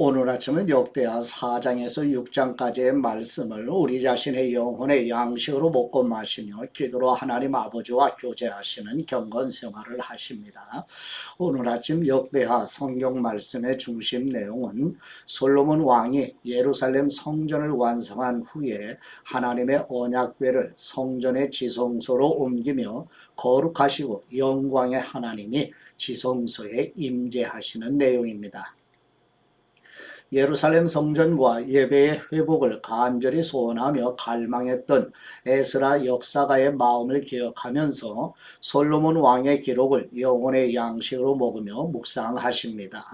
오늘 아침은 역대하 4장에서 6장까지의 말씀을 우리 자신의 영혼의 양식으로 먹고 마시며 기도로 하나님 아버지와 교제하시는 경건 생활을 하십니다. 오늘 아침 역대하 성경 말씀의 중심 내용은 솔로몬 왕이 예루살렘 성전을 완성한 후에 하나님의 언약궤를 성전의 지성소로 옮기며 거룩하시고 영광의 하나님이 지성소에 임재하시는 내용입니다. 예루살렘 성전과 예배의 회복을 간절히 소원하며 갈망했던 에스라 역사가의 마음을 기억하면서 솔로몬 왕의 기록을 영혼의 양식으로 먹으며 묵상하십니다.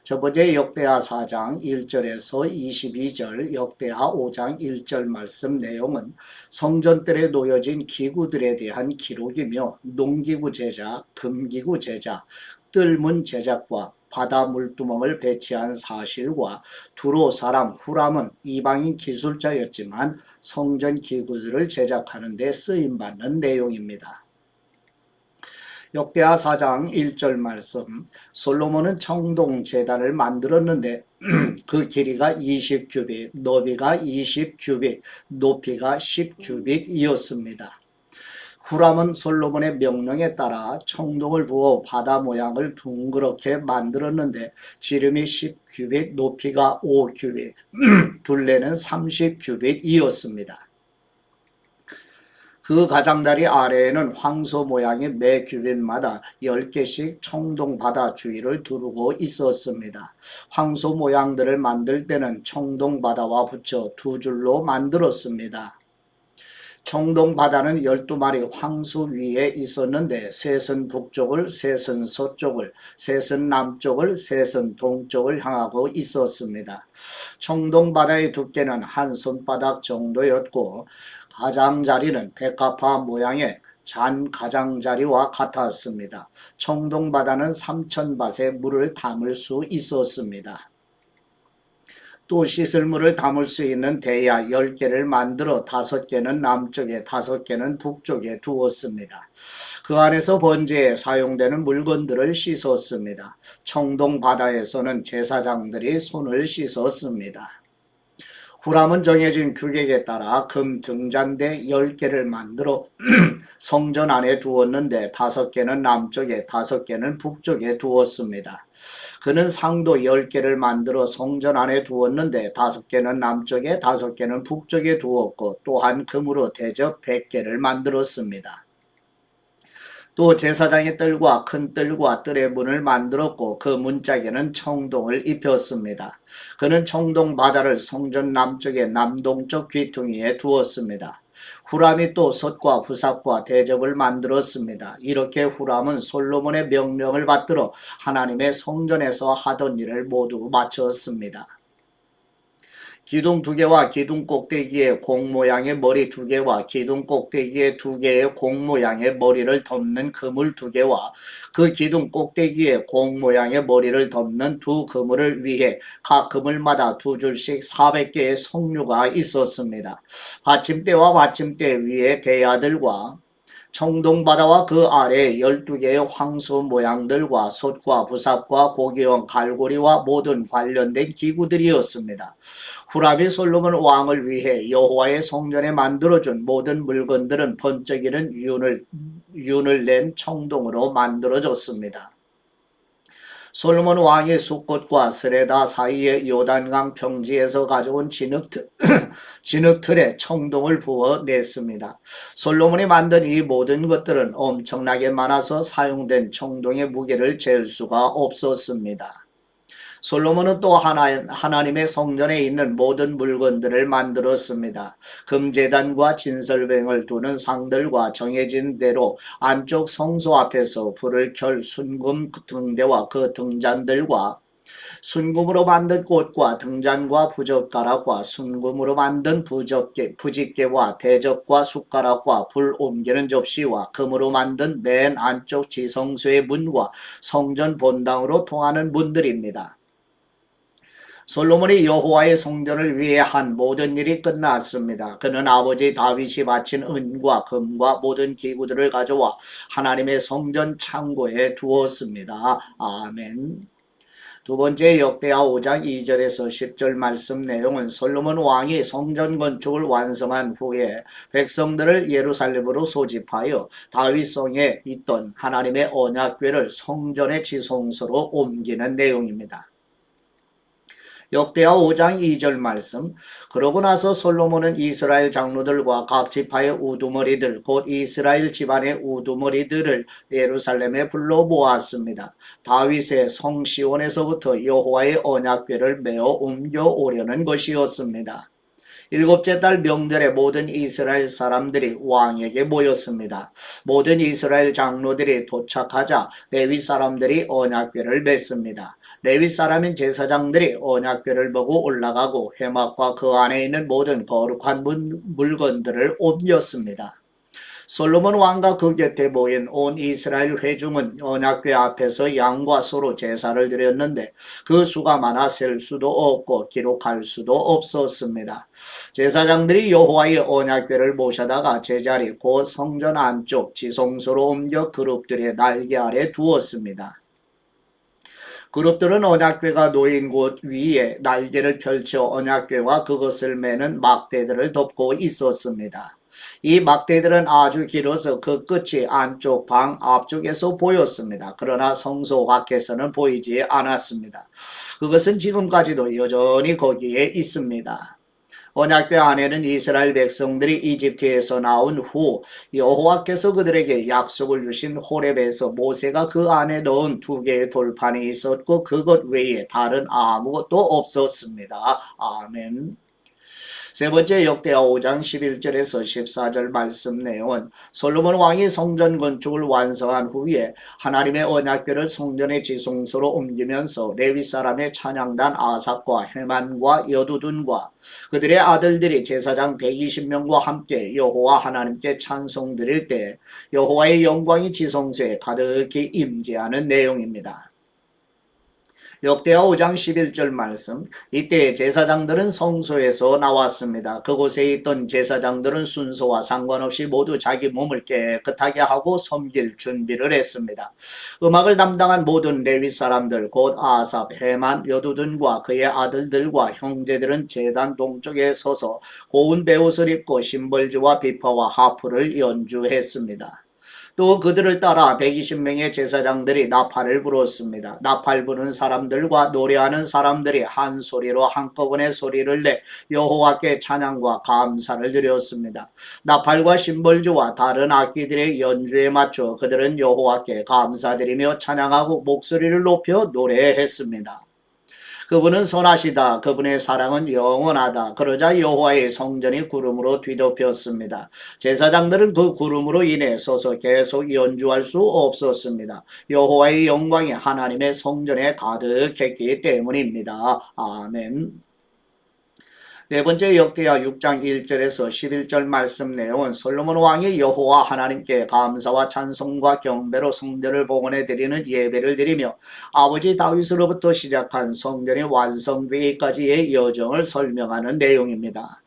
첫 번째 역대하 4장 1절에서 22절, 역대하 5장 1절 말씀 내용은 성전들에 놓여진 기구들에 대한 기록이며 농기구 제작, 금기구 제작, 뜰문 제작과 바다 물두멍을 배치한 사실과 두로 사람 후람은 이방인 기술자였지만 성전 기구들을 제작하는 데 쓰임받는 내용입니다. 역대하 4장 1절 말씀, 솔로몬은 청동 제단을 만들었는데 그 길이가 20규빗, 너비가 20규빗, 높이가 10규빗이었습니다. 후람은 솔로몬의 명령에 따라 청동을 부어 바다 모양을 둥그렇게 만들었는데 지름이 10규빗, 높이가 5규빗, 둘레는 30규빗이었습니다. 그 가장다리 아래에는 황소 모양의 매 규빗마다 10개씩 청동 바다 주위를 두르고 있었습니다. 황소 모양들을 만들 때는 청동 바다와 붙여 두 줄로 만들었습니다. 청동 바다는 12마리 황소 위에 있었는데 셋은 북쪽을, 셋은 서쪽을, 셋은 남쪽을, 셋은 동쪽을 향하고 있었습니다. 청동 바다의 두께는 한 손바닥 정도였고 가장자리는 백합화 모양의 잔 가장자리와 같았습니다. 청동 바다는 3,000밭의 물을 담을 수 있었습니다. 또 씻을 물을 담을 수 있는 대야 10개를 만들어 5개는 남쪽에 5개는 북쪽에 두었습니다. 그 안에서 번제에 사용되는 물건들을 씻었습니다. 청동 바다에서는 제사장들이 손을 씻었습니다. 후람은 정해진 규격에 따라 금 등잔대 10개를 만들어 성전 안에 두었는데 5개는 남쪽에 5개는 북쪽에 두었습니다. 그는 상도 10개를 만들어 성전 안에 두었는데 5개는 남쪽에 5개는 북쪽에 두었고 또한 금으로 대접 100개를 만들었습니다. 또 제사장의 뜰과 큰 뜰과 뜰의 문을 만들었고 그 문짝에는 청동을 입혔습니다. 그는 청동 바다를 성전 남쪽의 남동쪽 귀퉁이에 두었습니다. 후람이 또 솥과 부삽과 대접을 만들었습니다. 이렇게 후람은 솔로몬의 명령을 받들어 하나님의 성전에서 하던 일을 모두 마쳤습니다. 기둥 2개와 기둥 꼭대기에 공 모양의 머리 2개와 기둥 꼭대기에 2개의 공 모양의 머리를 덮는 그물 2개와 그 기둥 꼭대기에 공 모양의 머리를 덮는 두 그물을 위해 각 그물마다 2줄씩 400개의 석류가 있었습니다. 받침대와 받침대 위에 대야들과 청동바다와 그 아래 12개의 황소 모양들과 솥과 부삽과 고기용 갈고리와 모든 관련된 기구들이었습니다. 후람이 솔로몬 왕을 위해 여호와의 성전에 만들어준 모든 물건들은 번쩍이는 윤을 낸 청동으로 만들어졌습니다. 솔로몬 왕이 숫꽃과 스레다 사이의 요단강 평지에서 가져온 진흙틀에 청동을 부어 냈습니다. 솔로몬이 만든 이 모든 것들은 엄청나게 많아서 사용된 청동의 무게를 잴 수가 없었습니다. 솔로몬은 또 하나님의 성전에 있는 모든 물건들을 만들었습니다. 금제단과 진설뱅을 두는 상들과 정해진 대로 안쪽 성소 앞에서 불을 켤 순금 등대와 그 등잔들과 순금으로 만든 꽃과 등잔과 부젓가락과 순금으로 만든 부집개와 대접과 숟가락과 불 옮기는 접시와 금으로 만든 맨 안쪽 지성소의 문과 성전 본당으로 통하는 문들입니다. 솔로몬이 여호와의 성전을 위해 한 모든 일이 끝났습니다. 그는 아버지 다윗이 바친 은과 금과 모든 기구들을 가져와 하나님의 성전 창고에 두었습니다. 아멘. 두 번째 역대하 5장 2절에서 10절 말씀 내용은 솔로몬 왕이 성전 건축을 완성한 후에 백성들을 예루살렘으로 소집하여 다윗성에 있던 하나님의 언약궤를 성전의 지성소로 옮기는 내용입니다. 역대하 5장 2절 말씀. 그러고 나서 솔로몬은 이스라엘 장로들과 각 지파의 우두머리들 곧 이스라엘 집안의 우두머리들을 예루살렘에 불러 모았습니다. 다윗의 성시온에서부터 여호와의 언약궤를 메어 옮겨오려는 것이었습니다. 일곱째 달 명절에 모든 이스라엘 사람들이 왕에게 모였습니다. 모든 이스라엘 장로들이 도착하자 레위 사람들이 언약궤를 맸습니다. 레위 사람인 제사장들이 언약궤를 보고 올라가고 회막과 그 안에 있는 모든 거룩한 물건들을 옮겼습니다. 솔로몬 왕과 그 곁에 모인 온 이스라엘 회중은 언약궤 앞에서 양과 소로 제사를 드렸는데 그 수가 많아 셀 수도 없고 기록할 수도 없었습니다. 제사장들이 여호와의 언약궤를 모셔다가 제자리 곧 성전 안쪽 지성소로 옮겨 그룹들의 날개 아래 두었습니다. 그룹들은 언약궤가 놓인 곳 위에 날개를 펼쳐 언약궤와 그것을 매는 막대들을 덮고 있었습니다. 이 막대들은 아주 길어서 그 끝이 안쪽 방 앞쪽에서 보였습니다. 그러나 성소 밖에서는 보이지 않았습니다. 그것은 지금까지도 여전히 거기에 있습니다. 언약궤 안에는 이스라엘 백성들이 이집트에서 나온 후 여호와께서 그들에게 약속을 주신 호렙에서 모세가 그 안에 넣은 2개의 돌판이 있었고 그것 외에 다른 아무것도 없었습니다. 아멘. 세 번째 역대하 5장 11절에서 14절 말씀 내용은 솔로몬 왕이 성전 건축을 완성한 후에 하나님의 언약궤를 성전의 지성소로 옮기면서 레위 사람의 찬양단 아삽과 헤만과 여두둔과 그들의 아들들이 제사장 120명과 함께 여호와 하나님께 찬송 드릴 때 여호와의 영광이 지성소에 가득히 임재하는 내용입니다. 역대하 5장 11절 말씀. 이때 제사장들은 성소에서 나왔습니다. 그곳에 있던 제사장들은 순서와 상관없이 모두 자기 몸을 깨끗하게 하고 섬길 준비를 했습니다. 음악을 담당한 모든 레위 사람들 곧 아삽, 헤만, 여두둔과 그의 아들들과 형제들은 제단 동쪽에 서서 고운 베옷을 입고 심벌주와 비파와 하프를 연주했습니다. 또 그들을 따라 120명의 제사장들이 나팔을 불었습니다. 나팔 부는 사람들과 노래하는 사람들이 한 소리로 한꺼번에 소리를 내 여호와께 찬양과 감사를 드렸습니다. 나팔과 심벌주와 다른 악기들의 연주에 맞춰 그들은 여호와께 감사드리며 찬양하고 목소리를 높여 노래했습니다. 그분은 선하시다. 그분의 사랑은 영원하다. 그러자 여호와의 성전이 구름으로 뒤덮였습니다. 제사장들은 그 구름으로 인해 서서 계속 연주할 수 없었습니다. 여호와의 영광이 하나님의 성전에 가득했기 때문입니다. 아멘. 네 번째 역대하 6장 1절에서 11절 말씀 내용은 솔로몬 왕이 여호와 하나님께 감사와 찬송과 경배로 성전을 봉헌해 드리는 예배를 드리며 아버지 다윗으로부터 시작한 성전의 완성되기까지의 여정을 설명하는 내용입니다.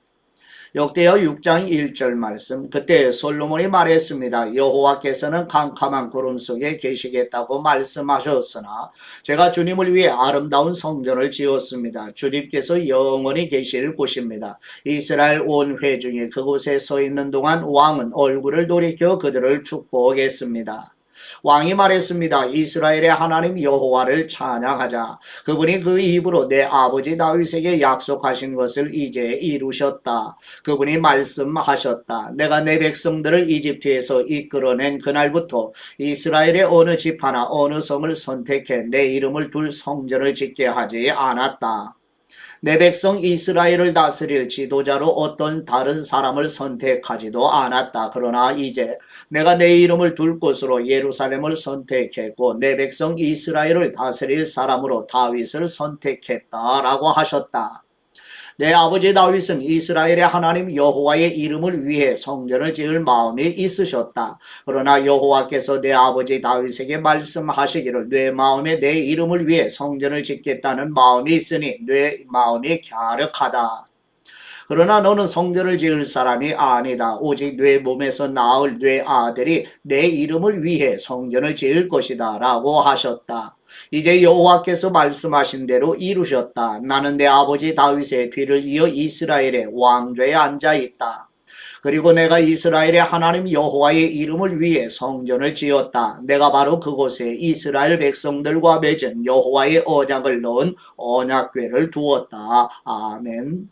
역대하 6장 1절 말씀. 그때 솔로몬이 말했습니다. 여호와께서는 캄캄한 구름 속에 계시겠다고 말씀하셨으나 제가 주님을 위해 아름다운 성전을 지었습니다. 주님께서 영원히 계실 곳입니다. 이스라엘 온 회중이 그곳에 서 있는 동안 왕은 얼굴을 돌이켜 그들을 축복했습니다. 왕이 말했습니다. 이스라엘의 하나님 여호와를 찬양하자. 그분이 그 입으로 내 아버지 다윗에게 약속하신 것을 이제 이루셨다. 그분이 말씀하셨다. 내가 내 백성들을 이집트에서 이끌어낸 그날부터 이스라엘의 어느 집 하나 어느 성을 선택해 내 이름을 둘 성전을 짓게 하지 않았다. 내 백성 이스라엘을 다스릴 지도자로 어떤 다른 사람을 선택하지도 않았다. 그러나 이제 내가 내 이름을 둘 곳으로 예루살렘을 선택했고 내 백성 이스라엘을 다스릴 사람으로 다윗을 선택했다라고 하셨다. 내 아버지 다윗은 이스라엘의 하나님 여호와의 이름을 위해 성전을 지을 마음이 있으셨다. 그러나 여호와께서 내 아버지 다윗에게 말씀하시기를 내 마음에 내 이름을 위해 성전을 짓겠다는 마음이 있으니 내 마음이 갸륵하다. 그러나 너는 성전을 지을 사람이 아니다. 오직 내 몸에서 낳을 내 아들이 내 이름을 위해 성전을 지을 것이다 라고 하셨다. 이제 여호와께서 말씀하신 대로 이루셨다. 나는 내 아버지 다윗의 뒤를 이어 이스라엘의 왕좌에 앉아 있다. 그리고 내가 이스라엘의 하나님 여호와의 이름을 위해 성전을 지었다. 내가 바로 그곳에 이스라엘 백성들과 맺은 여호와의 언약을 넣은 언약궤를 두었다. 아멘.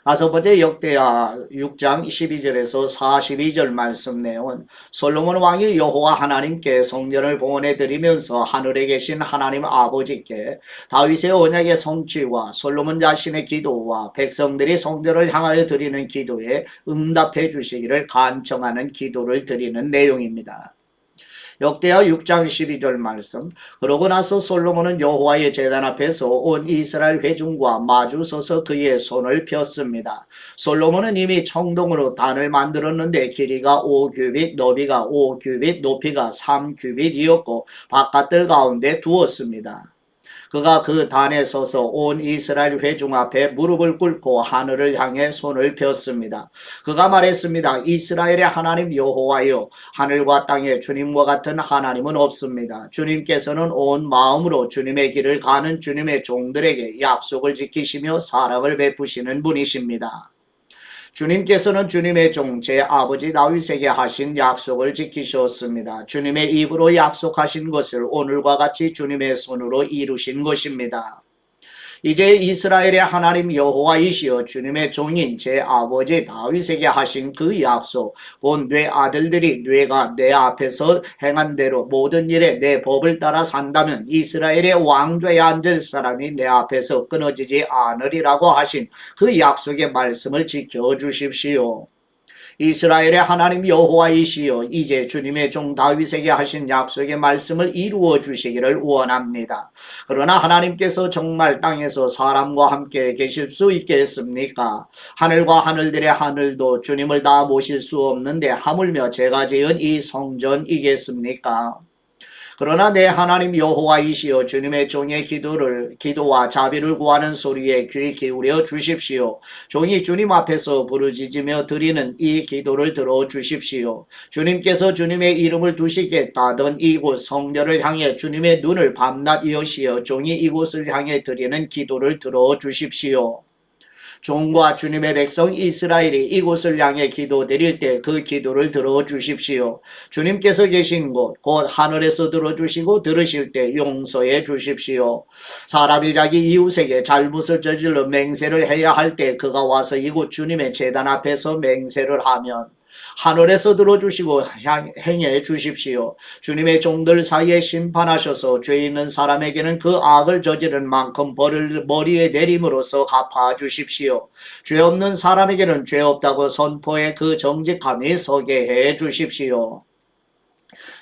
다섯 번째 역대하 6장 12절에서 42절 말씀 내용은 솔로몬 왕이 여호와 하나님께 성전을 봉헌해 드리면서 하늘에 계신 하나님 아버지께 다윗의 언약의 성취와 솔로몬 자신의 기도와 백성들이 성전을 향하여 드리는 기도에 응답해 주시기를 간청하는 기도를 드리는 내용입니다. 역대하 6장 12절 말씀. 그러고 나서 솔로몬은 여호와의 제단 앞에서 온 이스라엘 회중과 마주 서서 그의 손을 폈습니다. 솔로몬은 이미 청동으로 단을 만들었는데 길이가 5규빗, 너비가 5규빗, 높이가 3규빗이었고 바깥들 가운데 두었습니다. 그가 그 단에 서서 온 이스라엘 회중 앞에 무릎을 꿇고 하늘을 향해 손을 폈습니다. 그가 말했습니다. 이스라엘의 하나님 여호와여, 하늘과 땅에 주님과 같은 하나님은 없습니다. 주님께서는 온 마음으로 주님의 길을 가는 주님의 종들에게 약속을 지키시며 사랑을 베푸시는 분이십니다. 주님께서는 주님의 종 제 아버지 다윗에게 하신 약속을 지키셨습니다. 주님의 입으로 약속하신 것을 오늘과 같이 주님의 손으로 이루신 것입니다. 이제 이스라엘의 하나님 여호와이시여 주님의 종인 제 아버지 다윗에게 하신 그 약속, 곧 내 아들들이 내가 내 앞에서 행한 대로 모든 일에 내 법을 따라 산다면 이스라엘의 왕좌에 앉을 사람이 내 앞에서 끊어지지 않으리라고 하신 그 약속의 말씀을 지켜주십시오. 이스라엘의 하나님 여호와이시여 이제 주님의 종 다윗에게 하신 약속의 말씀을 이루어 주시기를 원합니다. 그러나 하나님께서 정말 땅에서 사람과 함께 계실 수 있겠습니까? 하늘과 하늘들의 하늘도 주님을 다 모실 수 없는데 하물며 제가 지은 이 성전이겠습니까? 그러나 내 하나님 여호와이시여 주님의 종의 기도와 자비를 구하는 소리에 귀 기울여 주십시오. 종이 주님 앞에서 부르짖으며 드리는 이 기도를 들어 주십시오. 주님께서 주님의 이름을 두시겠다던 이곳 성전을 향해 주님의 눈을 밤낮 여시어 종이 이곳을 향해 드리는 기도를 들어 주십시오. 종과 주님의 백성 이스라엘이 이곳을 향해 기도드릴 때 그 기도를 들어주십시오. 주님께서 계신 곳 곧 하늘에서 들어주시고 들으실 때 용서해 주십시오. 사람이 자기 이웃에게 잘못을 저질러 맹세를 해야 할 때 그가 와서 이곳 주님의 제단 앞에서 맹세를 하면 하늘에서 들어주시고 행해 주십시오. 주님의 종들 사이에 심판하셔서 죄 있는 사람에게는 그 악을 저지른 만큼 벌을 머리에 내림으로써 갚아 주십시오. 죄 없는 사람에게는 죄 없다고 선포해 그 정직함이 서게 해 주십시오.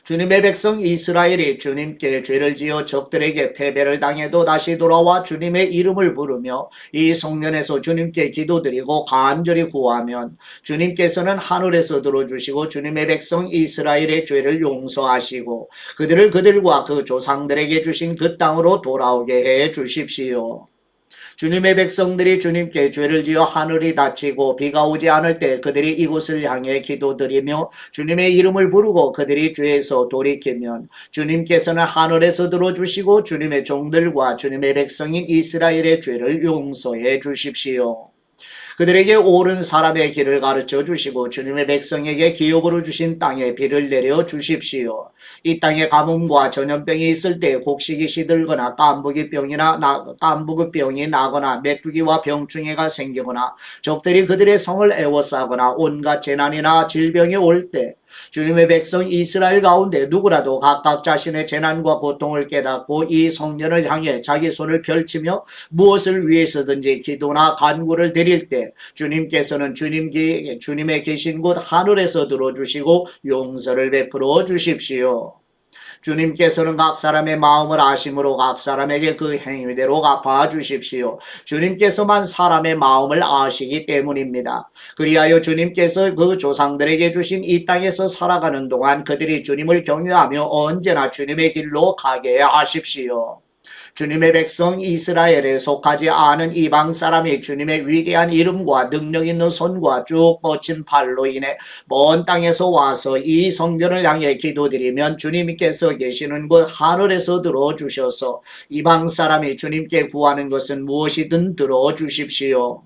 주님의 백성 이스라엘이 주님께 죄를 지어 적들에게 패배를 당해도 다시 돌아와 주님의 이름을 부르며 이 성전에서 주님께 기도드리고 간절히 구하면 주님께서는 하늘에서 들어주시고 주님의 백성 이스라엘의 죄를 용서하시고 그들을 그들과 그 조상들에게 주신 그 땅으로 돌아오게 해 주십시오. 주님의 백성들이 주님께 죄를 지어 하늘이 닫히고 비가 오지 않을 때 그들이 이곳을 향해 기도드리며 주님의 이름을 부르고 그들이 죄에서 돌이키면 주님께서는 하늘에서 들어주시고 주님의 종들과 주님의 백성인 이스라엘의 죄를 용서해 주십시오. 그들에게 옳은 사람의 길을 가르쳐 주시고 주님의 백성에게 기업으로 주신 땅에 비를 내려 주십시오. 이 땅에 가뭄과 전염병이 있을 때 곡식이 시들거나 깐부기병이 나거나 메뚜기와 병충해가 생기거나 적들이 그들의 성을 애워싸거나 온갖 재난이나 질병이 올 때 주님의 백성 이스라엘 가운데 누구라도 각각 자신의 재난과 고통을 깨닫고 이 성전을 향해 자기 손을 펼치며 무엇을 위해서든지 기도나 간구를 드릴 때 주님께서는 주님의 계신 곳 하늘에서 들어주시고 용서를 베풀어 주십시오. 주님께서는 각 사람의 마음을 아심으로 각 사람에게 그 행위대로 갚아 주십시오. 주님께서만 사람의 마음을 아시기 때문입니다. 그리하여 주님께서 그 조상들에게 주신 이 땅에서 살아가는 동안 그들이 주님을 경외하며 언제나 주님의 길로 가게 하십시오. 주님의 백성 이스라엘에 속하지 않은 이방 사람이 주님의 위대한 이름과 능력 있는 손과 쭉 뻗친 팔로 인해 먼 땅에서 와서 이 성전을 향해 기도드리면 주님께서 계시는 곳 하늘에서 들어주셔서 이방 사람이 주님께 구하는 것은 무엇이든 들어주십시오.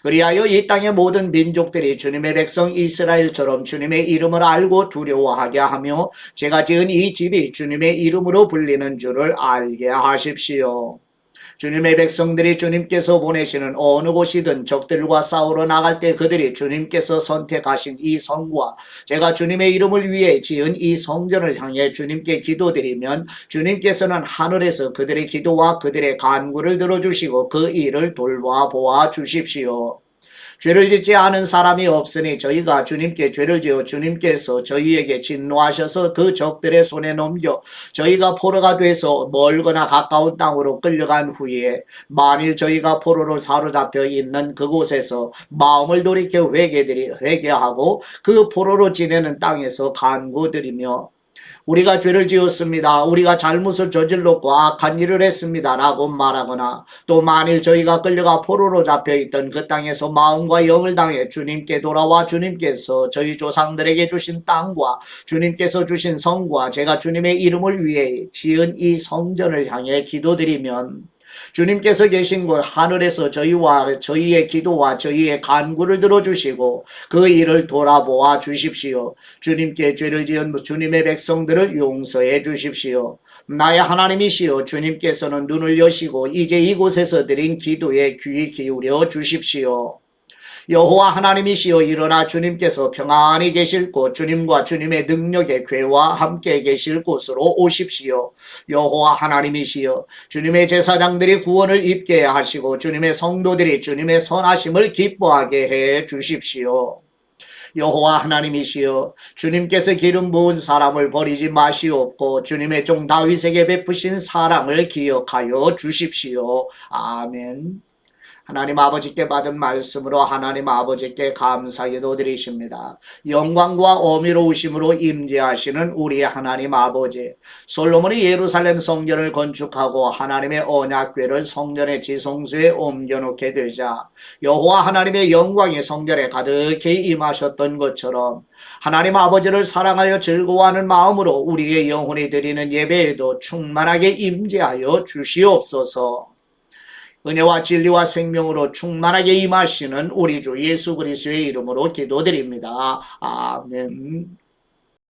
그리하여 이 땅의 모든 민족들이 주님의 백성 이스라엘처럼 주님의 이름을 알고 두려워하게 하며 제가 지은 이 집이 주님의 이름으로 불리는 줄을 알게 하십시오. 주님의 백성들이 주님께서 보내시는 어느 곳이든 적들과 싸우러 나갈 때 그들이 주님께서 선택하신 이 성과 제가 주님의 이름을 위해 지은 이 성전을 향해 주님께 기도드리면 주님께서는 하늘에서 그들의 기도와 그들의 간구를 들어주시고 그 일을 돌보아 주십시오. 죄를 짓지 않은 사람이 없으니 저희가 주님께 죄를 지어 주님께서 저희에게 진노하셔서 그 적들의 손에 넘겨 저희가 포로가 돼서 멀거나 가까운 땅으로 끌려간 후에 만일 저희가 포로로 사로잡혀 있는 그곳에서 마음을 돌이켜 회개하고 그 포로로 지내는 땅에서 간구드리며 우리가 죄를 지었습니다. 우리가 잘못을 저질렀고 악한 일을 했습니다. 라고 말하거나 또 만일 저희가 끌려가 포로로 잡혀있던 그 땅에서 마음과 영을 당해 주님께 돌아와 주님께서 저희 조상들에게 주신 땅과 주님께서 주신 성과 제가 주님의 이름을 위해 지은 이 성전을 향해 기도드리면 주님께서 계신 곳 하늘에서 저희의 기도와 저희의 간구를 들어주시고 그 일을 돌아보아 주십시오. 주님께 죄를 지은 주님의 백성들을 용서해 주십시오. 나의 하나님이시여 주님께서는 눈을 여시고 이제 이곳에서 드린 기도에 귀 기울여 주십시오. 여호와 하나님이시여 일어나 주님께서 평안히 계실 곳 주님과 주님의 능력의 궤와 함께 계실 곳으로 오십시오. 여호와 하나님이시여 주님의 제사장들이 구원을 입게 하시고 주님의 성도들이 주님의 선하심을 기뻐하게 해 주십시오. 여호와 하나님이시여 주님께서 기름 부은 사람을 버리지 마시옵고 주님의 종 다윗에게 베푸신 사랑을 기억하여 주십시오. 아멘. 하나님 아버지께 받은 말씀으로 하나님 아버지께 감사기도 드리십니다. 영광과 어미로우심으로 임재하시는 우리 하나님 아버지, 솔로몬이 예루살렘 성전을 건축하고 하나님의 언약궤를 성전의 지성소에 옮겨놓게 되자 여호와 하나님의 영광이 성전에 가득히 임하셨던 것처럼 하나님 아버지를 사랑하여 즐거워하는 마음으로 우리의 영혼이 드리는 예배에도 충만하게 임재하여 주시옵소서. 은혜와 진리와 생명으로 충만하게 임하시는 우리 주 예수 그리스도의 이름으로 기도드립니다. 아멘.